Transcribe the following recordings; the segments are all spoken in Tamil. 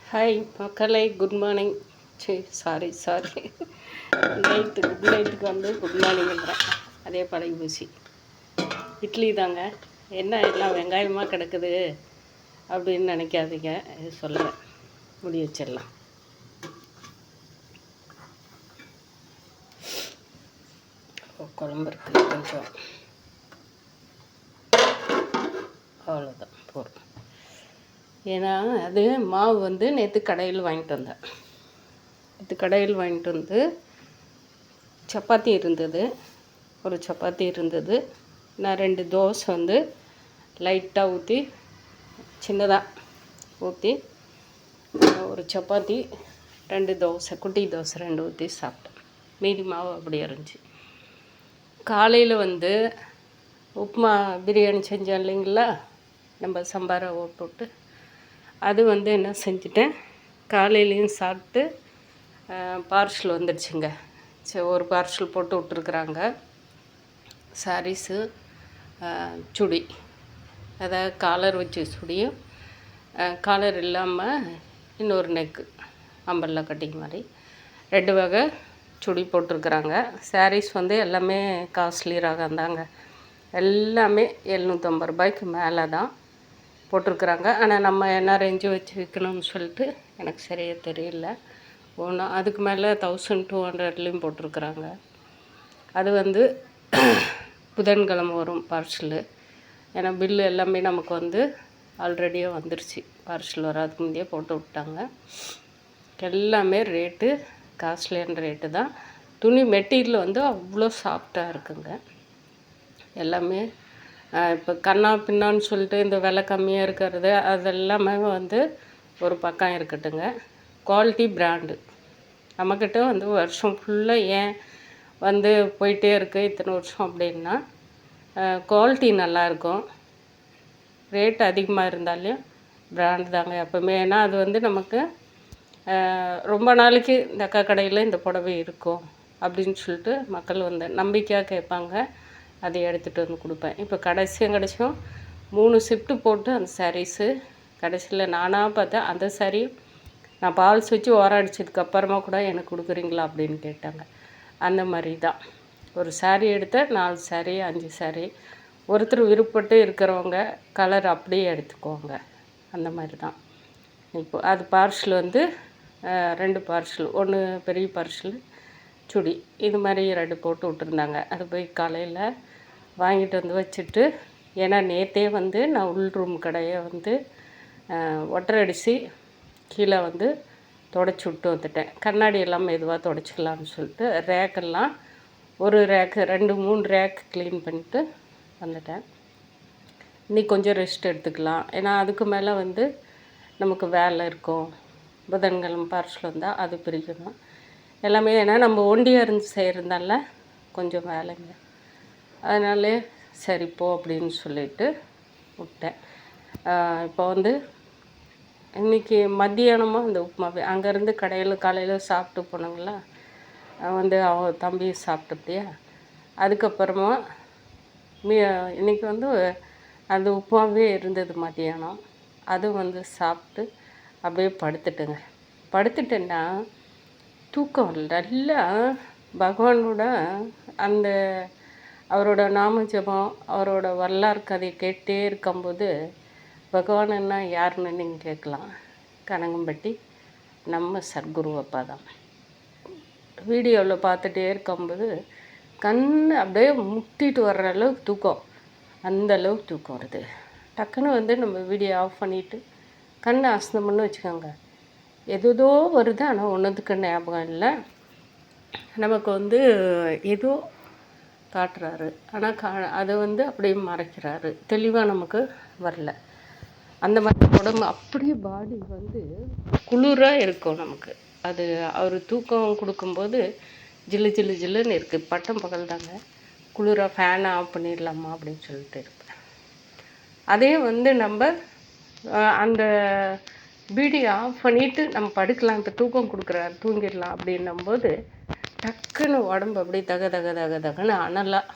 ஹாய் மக்களே, குட் மார்னிங். சாரி குட் நைட்டுக்கு வந்து குட் மார்னிங்கிறேன். அதே பழகி பூசி இட்லி தாங்க. என்ன எல்லாம் வெங்காயமாக கிடக்குது அப்படின்னு நினைக்காதீங்க, இது சொல்கிறேன், முடி வச்சிடலாம். குழம்பு இருக்குது கொஞ்சம், அவ்வளோதான் போதும். ஏன்னா அது மாவு வந்து நேற்று கடையில் வாங்கிட்டு வந்து சப்பாத்தி இருந்தது, ஒரு சப்பாத்தி இருந்தது. நான் 2 தோசை வந்து லைட்டாக ஊற்றி, சின்னதாக ஊற்றி, ஒரு சப்பாத்தி 2 தோசை, குட்டி தோசை 2 ஊற்றி சாப்பிட்டேன். மீதி மாவு அப்படியே இருந்துச்சு. காலையில் வந்து உப்புமா பிரியாணி செஞ்சேன் இல்லைங்களா, நம்ம சம்பாரை போட்டு, அது வந்து என்ன செஞ்சுட்டேன், காலையிலையும் சாப்பிட்டு பார்சல் வந்துடுச்சுங்க. சரி, ஒரு பார்சல் போட்டு விட்ருக்குறாங்க. சாரீஸு, சுடி, அதாவது காலர் வச்சு சுடியும், காலர் இல்லாமல் இன்னொரு நெக்கு அம்பர்லா கட்டிங் மாதிரி 2 வகை சுடி போட்டிருக்குறாங்க. சாரீஸ் வந்து எல்லாமே காஸ்ட்லி ரகம் தாங்க. எல்லாமே 750 ரூபாய்க்கு மேலே தான் போட்டிருக்குறாங்க. ஆனால் நம்ம என்ன ரேஞ்சு வச்சு விற்கணும்னு சொல்லிட்டு எனக்கு சரியாக தெரியல. அதுக்கு மேலே 1200லேயும் போட்டிருக்குறாங்க. அது வந்து புதன்கிழமை வரும் பார்சலு. ஏன்னா பில்லு எல்லாமே நமக்கு வந்து ஆல்ரெடியாக வந்துருச்சு. பார்சல் வராதுக்கு முந்தையே போட்டு விட்டாங்க. எல்லாமே ரேட்டு காஸ்ட்லியான ரேட்டு தான். துணி மெட்டீரியல் வந்து அவ்வளோ சாஃப்டாக இருக்குங்க. எல்லாமே இப்போ கண்ணா பின்னான்னு சொல்லிட்டு இந்த விலை கம்மியாக இருக்கிறது அதெல்லாமே வந்து ஒரு பக்கம் இருக்கட்டுங்க. குவாலிட்டி பிராண்டு நம்மக்கிட்ட வந்து வருஷம் ஃபுல்லாக ஏன் வந்து போயிட்டே இருக்குது இத்தனை வருஷம் அப்படின்னா, குவாலிட்டி நல்லாயிருக்கும். ரேட் அதிகமாக இருந்தாலும் பிராண்டு தாங்க எப்போவுமே. ஏன்னா அது வந்து நமக்கு ரொம்ப நாளைக்கு இந்த அக்கா கடையில் இந்த புடவை இருக்கும் அப்படின்னு சொல்லிட்டு மக்கள் வந்து நம்பிக்கையாக கேட்பாங்க. அதை எடுத்துகிட்டு வந்து கொடுப்பேன். இப்போ கடைசியும் 3 ஷிஃப்ட்டு போட்டு அந்த சாரீஸு கடைசியில் நானாக பார்த்தேன். அந்த சாரீ நான் பால்ஸ் வச்சு ஓரம் அடித்ததுக்கப்புறமா கூட எனக்கு கொடுக்குறீங்களா அப்படின்னு கேட்டாங்க. அந்த மாதிரி தான் ஒரு சாரீ எடுத்தால் 4 சாரீ 5 சாரீ ஒருத்தர் விருப்பப்பட்டு இருக்கிறவங்க கலர் அப்படியே எடுத்துக்குவாங்க. அந்த மாதிரி தான். இப்போ அது பார்சல் வந்து 2 பார்சல், ஒன்று பெரிய பார்சல் சுடி, இது மாதிரி 2 போட்டு விட்டுருந்தாங்க. அது போய் காலையில் வாங்கிட்டு வந்து வச்சுட்டு, ஏன்னா நேற்றே வந்து நான் உள் ரூம் கடையை வந்து ஒட்டரை அடித்து கீழே வந்து தொடச்சி விட்டு வந்துட்டேன். கண்ணாடி எல்லாம் மெதுவாக தொடச்சிக்கலாம்னு சொல்லிட்டு ரேக்கெல்லாம் ஒரு ரேக்கு 2-3 ரேக் க்ளீன் பண்ணிட்டு வந்துட்டேன். இன்றைக்கி கொஞ்சம் ரெஸ்ட் எடுத்துக்கலாம். ஏன்னா அதுக்கு மேலே வந்து நமக்கு வேலை இருக்கும். புதன்கிழமை பார்சல் வந்தால் அது பிரிக்கணும் எல்லாமே. ஏன்னா நம்ம ஒண்டியாக இருந்து செய்கிறதுனால கொஞ்சம் வேலைங்க. அதனாலே சரி போ அப்படின்னு சொல்லிட்டு விட்டேன். இப்போ வந்து இன்றைக்கி மத்தியானமாக இந்த உப்புமாவே அங்கேருந்து கடையில் காலையில் சாப்பிட்டு போனாங்களா, வந்து அவன் தம்பி சாப்பிட்டுட்டியா, அதுக்கப்புறமா இன்றைக்கி வந்து அந்த உப்புமாவே இருந்தது மத்தியானம். அது வந்து சாப்பிட்டு அப்படியே படுத்துட்டேன்னா தூக்கம் நல்லா பகவானோட அந்த அவரோட நாம ஜபம், அவரோட வரலாறு கதையை கேட்டே இருக்கும்போது, பகவான்னா யாருன்னு நீங்கள் கேட்கலாம். கனகம்பட்டி நம்ம சர்க்குரு அப்பா தான். வீடியோவில் பார்த்துட்டே இருக்கும்போது கண் அப்படியே முட்டிட்டு வர்ற அளவுக்கு தூக்கம், அந்த அளவுக்கு தூக்கம் வருது. டக்குன்னு வந்து நம்ம வீடியோ ஆஃப் பண்ணிவிட்டு கண்ணை அசந்தம்னு வச்சுக்கோங்க, எதோ வருது. ஆனால் ஒன்றுத்துக்கு ஞாபகம் இல்லை. நமக்கு வந்து ஏதோ காட்டுறாரு, ஆனால் அதை வந்து அப்படியே மறைக்கிறாரு, தெளிவாக நமக்கு வரல. அந்த மாதிரி உடம்பு அப்படியே பாடி வந்து குளிராக இருக்கும் நமக்கு. அது அவர் தூக்கம் கொடுக்கும்போது ஜில்லு ஜில்லு ஜில்லுன்னு இருக்குது. பட்டம் பகல் தாங்க, குளிராக ஃபேனை ஆஃப் பண்ணிடலாமா அப்படின்னு சொல்லிட்டு இருப்பேன். அதே வந்து நம்ம அந்த வீடியோ ஆஃப் பண்ணிவிட்டு நம்ம படுக்கலாம், இப்போ தூக்கம் கொடுக்குறாரு தூங்கிடலாம் அப்படின்னும்போது டக்குன்னு உடம்பு அப்படியே தகன்னு அனலாக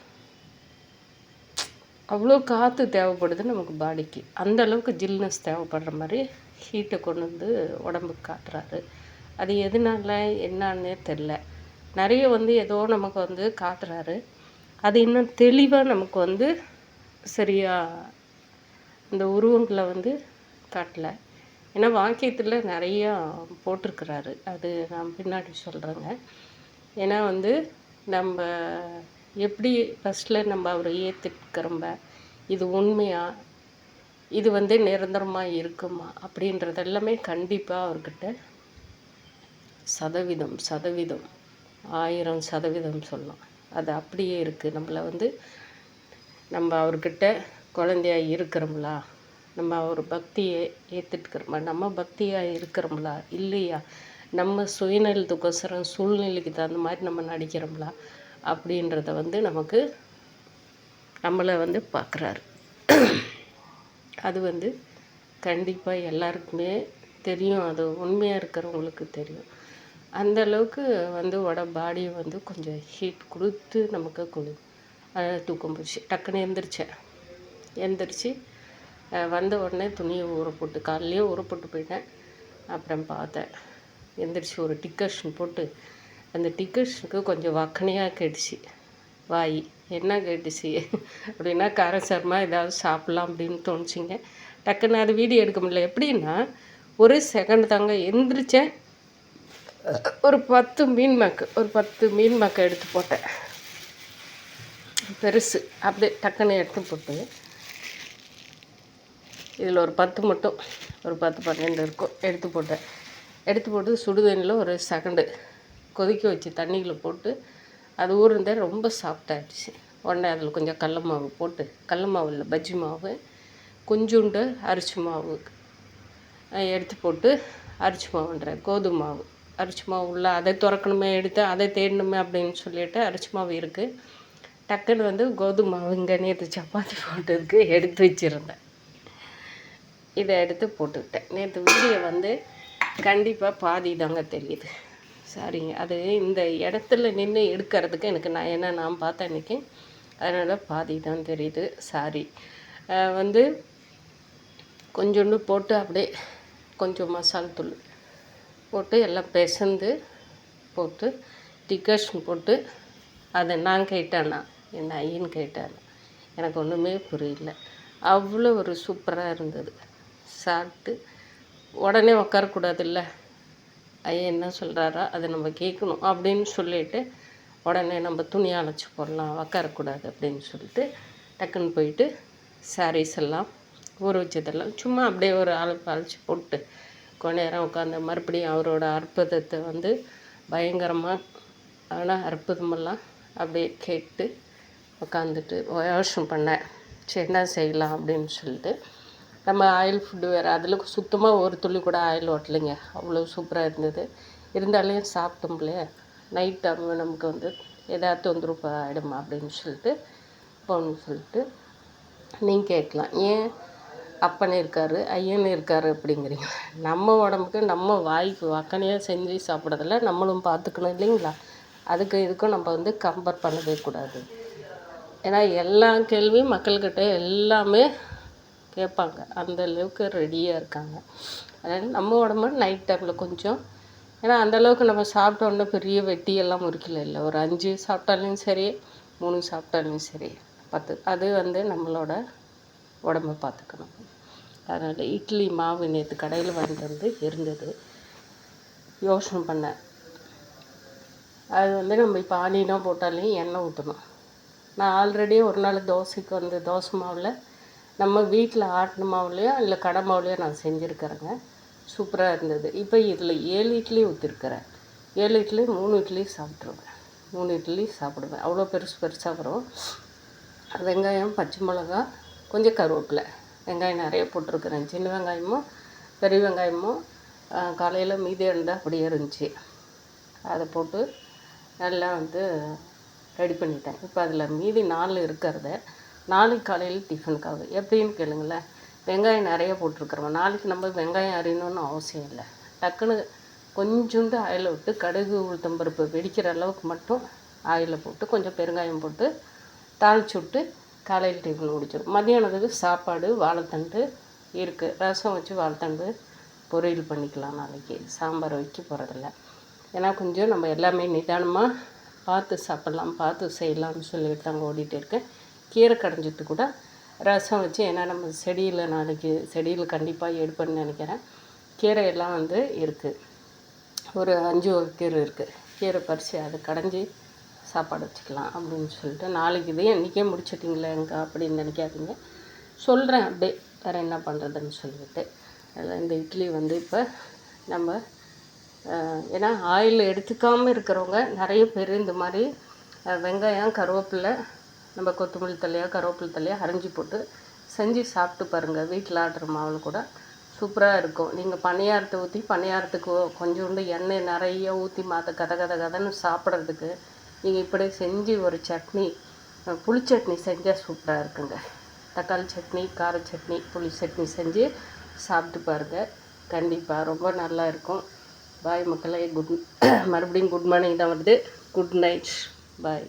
அவ்வளோ காற்று தேவைப்படுது நமக்கு பாடிக்கு. அந்த அளவுக்கு ஜில்னஸ் தேவைப்படுற மாதிரி ஹீட்டை கொண்டு வந்து உடம்புக்கு காட்டுறாரு. அது எதனால என்னான்னே தெரில. நிறைய வந்து ஏதோ நமக்கு வந்து காட்டுறாரு. அது இன்னும் தெளிவாக நமக்கு வந்து சரியாக இந்த உருவங்களை வந்து காட்டல. ஏன்னா வாக்கியத்தில் நிறையா போட்டிருக்கிறாரு. அது நான் பின்னாடி சொல்கிறேங்க. ஏன்னா வந்து நம்ம எப்படி ஃபஸ்ட்டில் நம்ம அவரை ஏற்றுக்கிறோம்ப, இது உண்மையா, இது வந்து நிரந்தரமாக இருக்குமா அப்படின்றது எல்லாமே கண்டிப்பாக அவர்கிட்ட சதவீதம் 1000% சொல்லலாம். அது அப்படியே இருக்குது. நம்மளை வந்து நம்ம அவர்கிட்ட குழந்தையாக இருக்கிறோம்களா, நம்ம அவர் பக்தியை ஏற்றுட்டுக்கிறோமா, நம்ம பக்தியாக இருக்கிறோம்களா இல்லையா, நம்ம சுயநலத்துக்கோசரம் சூழ்நிலைக்கு தகுந்த மாதிரி நம்ம நடிக்கிறோம்களா அப்படின்றத வந்து நமக்கு நம்மளை வந்து பார்க்குறாரு. அது வந்து கண்டிப்பாக எல்லாருக்குமே தெரியும். அது உண்மையாக இருக்கிறவங்களுக்கு தெரியும். அந்த அளவுக்கு வந்து பாடியை வந்து கொஞ்சம் ஹீட் கொடுத்து நமக்கு தூக்கம் போச்சு. டக்குன்னு எந்திரிச்சு வந்த உடனே துணியை ஊற போட்டு காலையிலேயே ஊற போட்டு போயிட்டேன். அப்புறம் பார்த்தேன், எந்திரிச்சு ஒரு டிக்கஷன் போட்டு, அந்த டிக்கஷனுக்கு கொஞ்சம் வக்கனையாக கேட்டுச்சு வாய். என்ன கேட்டுச்சு அப்படின்னா, காரசாரமாக ஏதாவது சாப்பிட்லாம் அப்படின்னு தோணுச்சிங்க. டக்குன்னு அது வீடியோ எடுக்க முடியல. எப்படின்னா ஒரு செகண்ட் தாங்க. எந்திரிச்சேன், ஒரு 10 மீன் மக்க எடுத்து போட்டேன். பெருசு அப்படியே டக்குன்னு எடுத்து போட்டு, இதில் ஒரு 10 மட்டும், ஒரு 10-12 இருக்கும், எடுத்து போட்டு சுடுதண்ணியில் ஒரு செகண்டு கொதிக்க வச்சு தண்ணியில் போட்டு அது ஊறுந்தே ரொம்ப சாஃப்டாகிடுச்சு. உடனே அதில் கொஞ்சம் கடல மாவு போட்டு, கடல மாவு இல்லை பஜ்ஜி மாவு, கொஞ்சோண்டு அரிசி மாவு எடுத்து போட்டு, அரிசி மாவுன்றேன் கோதுமை மாவு, அரிசி மாவு உள்ள அதை திறக்கணுமே எடுத்து அதை தேடணுமே அப்படின்னு சொல்லிட்டு அரிசி மாவு இருக்குது. டக்குன்னு வந்து கோதுமை மாவு இங்கே நேற்று சப்பாத்தி போட்டதுக்கு எடுத்து வச்சுருந்தேன். இதை எடுத்து போட்டுக்கிட்டேன். நேற்று வீடியோ வந்து கண்டிப்பாக பாதி தாங்க தெரியுது. சாரிங்க. அது இந்த இடத்துல நின்று எடுக்கிறதுக்கு எனக்கு நான் பார்த்தேன் இன்றைக்கி, அதனால் பாதி தான் தெரியுது. சாரி. வந்து கொஞ்சோண்டு போட்டு அப்படியே கொஞ்சம் மசால் தூள் போட்டு எல்லாம் பிசைந்து போட்டு டிக்கஷன் போட்டு, அதை நான் கேட்டேன்னா என் ஐயன்னு கேட்டான். எனக்கு ஒன்றுமே புரியல. அவ்வளோ ஒரு சூப்பராக இருந்தது. சாப்பிட்டு உடனே உட்காரக்கூடாதுல்ல, ஐயா என்ன சொல்கிறாரா அதை நம்ம கேட்கணும் அப்படின்னு சொல்லிட்டு உடனே நம்ம துணி அழைச்சி போடலாம், உட்காரக்கூடாது அப்படின்னு சொல்லிட்டு டக்குன்னு போயிட்டு சாரீஸ் எல்லாம் ஊற வச்சதெல்லாம் சும்மா அப்படியே ஒரு அழைச்சி போட்டு கொஞ்ச நேரம் உட்காந்து மறுபடியும் அவரோட அற்புதத்தை வந்து பயங்கரமாக ஆனால் அற்புதமெல்லாம் அப்படியே கேட்டு உட்காந்துட்டு யோசனை பண்ணேன். சரி என்ன செய்யலாம் அப்படின்னு சொல்லிட்டு. நம்ம ஆயில் ஃபுட்டு வேறு, அதில் சுத்தமாக ஒரு துளி கூட ஆயில் ஓட்டலைங்க. அவ்வளோ சூப்பராக இருந்தது. இருந்தாலும் சாப்பிட்டோம் இல்லையா, நைட் டைம் நமக்கு வந்து ஏதாவது தொந்தரவு ஆகிடுமா அப்படின்னு சொல்லிட்டு போகணுன்னு சொல்லிட்டு நீங்கள் கேட்கலாம், ஏன் அப்பனே இருக்கார் ஐயன் இருக்கார் அப்படிங்கிறீங்க. நம்ம உடம்புக்கு நம்ம வாய்க்கு வக்கனையாக செஞ்சு சாப்பிட்றதில்ல நம்மளும் பார்த்துக்கணும் இல்லைங்களா. அதுக்கு இதுக்கும் நம்ம வந்து கம்பேர் பண்ணவே கூடாது. ஏன்னா எல்லா கேள்வியும் மக்கள்கிட்ட எல்லாமே கேட்பாங்க, அந்த அளவுக்கு ரெடியாக இருக்காங்க. அதனால் நம்ம உடம்பு நைட் டைமில் கொஞ்சம், ஏன்னா அந்தளவுக்கு நம்ம சாப்பிட்டோன்னா பெரிய வெட்டியெல்லாம் முறிக்கல இல்லை, ஒரு 5 சாப்பிட்டாலும் சரி 3 சாப்பிட்டாலும் சரி 10, அது வந்து நம்மளோட உடம்பை பார்த்துக்கணும். அதனால் இட்லி மாவு நேற்று கடையில் வாங்கிட்டு வந்து இருந்தது. யோசனை பண்ணேன், அது வந்து நம்ம இப்போ ஆனினா போட்டாலையும் எண்ணெய் ஊற்றணும். நான் ஆல்ரெடி ஒரு நாள் தோசைக்கு வந்து தோசை மாவில் நம்ம வீட்டில் ஆட்டின மாவுலையோ இல்லை கடை மாவுலையோ நான் செஞ்சுருக்கிறேங்க. சூப்பராக இருந்தது. இப்போ இதில் 7 இட்லி ஊற்றிருக்கிறேன். 7 இட்லி 3 இட்லி சாப்பிட்ருவேன். 3 இட்லி சாப்பிடுவேன். அவ்வளோ பெருசாக வரும். வெங்காயம், பச்சை மிளகா, கொஞ்சம் கருவேப்பிலை, வெங்காயம் நிறைய போட்டிருக்கிறேன். சின்ன வெங்காயமும் பெரிய வெங்காயமும் காலையில் மீதி இருந்தால் அப்படியே இருந்துச்சு, அதை போட்டு நல்லா வந்து ரெடி பண்ணிட்டேன். இப்போ அதில் மீதி 4 இருக்கிறத நாளைக்கு காலையில் டிஃபனுக்காக எப்படின்னு கேளுங்களேன். வெங்காயம் நிறைய போட்டிருக்கிறோம். நாளைக்கு நம்ம வெங்காயம் அரியணும்னு அவசியம் இல்லை. டக்குன்னு கொஞ்சோண்டு ஆயில் விட்டு கடுகு உளுத்தம்பருப்பு வெடிக்கிற அளவுக்கு மட்டும் ஆயிலில் போட்டு கொஞ்சம் பெருங்காயம் போட்டு தாளிச்சு விட்டு காலையில் டிஃபன் முடிச்சிடும். மதியானத்துக்கு சாப்பாடு வாழைத்தண்டு இருக்குது, ரசம் வச்சு வாழைத்தண்டு பொரியல் பண்ணிக்கலாம் நாளைக்கு. சாம்பார் வைக்க போகிறதில்ல. ஏன்னா கொஞ்சம் நம்ம எல்லாமே நிதானமாக பார்த்து சாப்பிட்லாம், பார்த்து செய்யலாம்னு சொல்லிட்டு தாங்க ஓடிட்டு இருக்கேன். கீரை கடைஞ்சிட்டு கூட ரசம் வச்சு, ஏன்னா நம்ம செடியில் நாளைக்கு செடியில் கண்டிப்பாக எடுப்பேன்னு நினைக்கிறேன். கீரையெல்லாம் வந்து இருக்குது, ஒரு 5 வகை கீரை இருக்குது. கீரை பறித்து அதை கடைஞ்சி சாப்பாடு வச்சுக்கலாம் அப்படின்னு சொல்லிட்டு, நாளைக்கு இதே இன்றைக்கே முடிச்சிட்டிங்களேங்க அப்படின்னு நினைக்காதீங்க, சொல்கிறேன் அப்படியே வேறு என்ன பண்ணுறதுன்னு சொல்லிட்டு. அதில் இந்த இட்லி வந்து இப்போ நம்ம ஏன்னா ஆயில் எடுத்துக்காமல் இருக்கிறவங்க நிறைய பேர் இந்த மாதிரி வெங்காயம், கருவேப்பிலை, நம்ம கொத்தமல்லி தழையாக கருவேப்பிலை தழையாக அரைஞ்சி போட்டு செஞ்சு சாப்பிட்டு பாருங்கள். வீட்டில் ஆடுற மாவில் கூட சூப்பராக இருக்கும். நீங்கள் பணியாரத்தை ஊற்றி பணியாரத்துக்கு கொஞ்சோண்டு எண்ணெய் நிறைய ஊற்றி கதன்னு சாப்பிட்றதுக்கு நீங்கள் இப்படி செஞ்சு ஒரு சட்னி, புளிச்சட்னி செஞ்சால் சூப்பராக இருக்குங்க. தக்காளி சட்னி, கார சட்னி, புளி சட்னி செஞ்சு சாப்பிட்டு பாருங்கள். கண்டிப்பாக ரொம்ப நல்லா இருக்கும். பாய் மக்களே. மறுபடியும் குட் மார்னிங் தான் வருது. Good night. பாய்.